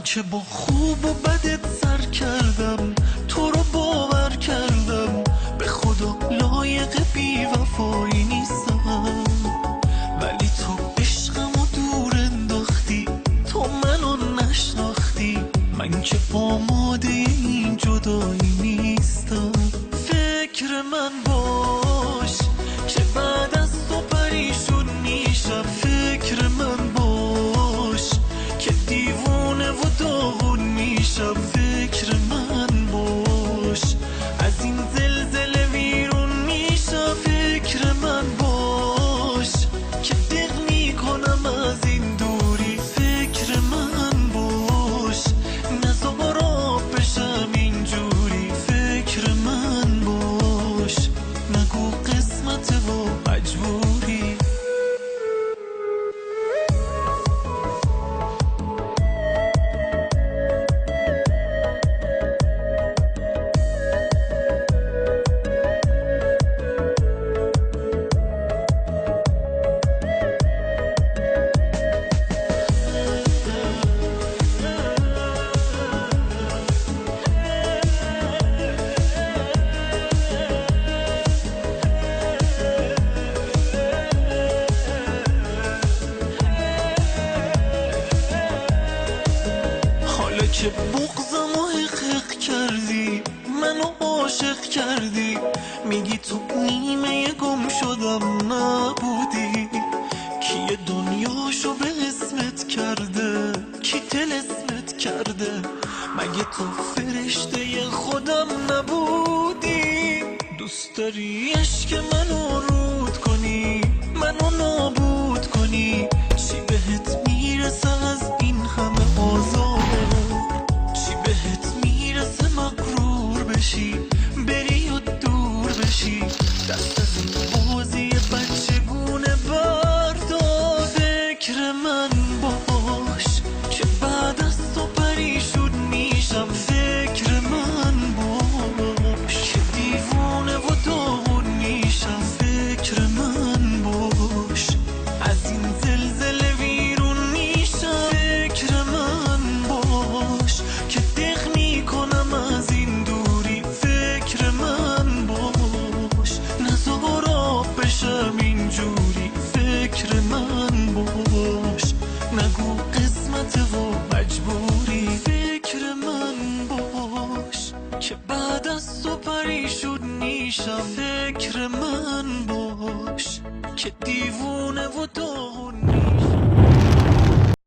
که با خوب و بدت سر کردم، تو رو باور کردم، به خدا لایق بی وفایی نیستم. ولی تو عشقمو دور انداختی، تو منو نشناختی، من که آماده این جدایی نیستم. فکر من باش که بعد از تو پریشون میشم. فکر من باش که دیوونه و داغون میشم. فکر من باش از این زلزله ویرون میشم. فکر من باش که دق میکنم از این دوری. فکر من باش نزار آب بشم اینجوری. فکر من باش نگو قسمت و مجبوری. که بغضم و حقق کردی، منو عاشق کردی، میگی تو نیمه گم شدم نبودی. کی دنیاشو به اسمت کرده، کی طلسمت کرده، مگه تو فرشته خودم نبودی؟ دوست داری عشق منو رود کنی، منو نابود کنی، چی بهت میرسه از این همه آزار؟ مغرور بشی بری و دور بشی، دست از این بازی بچگونه بردار. فکر من باش که بعد از تو پریشون میشم. فکر من باش که دیوونه و داغون میشم. فکر من باش از این زلزله ویرون میشم. فکر من باش که دق میکنم از این دوری. فکر من باش نزار آب بشم اینجوری. فکر من باش نگو قسمت و مجبوری. فکر من باش که بعد از تو پریشون میشم. فکر من باش که دیوونه و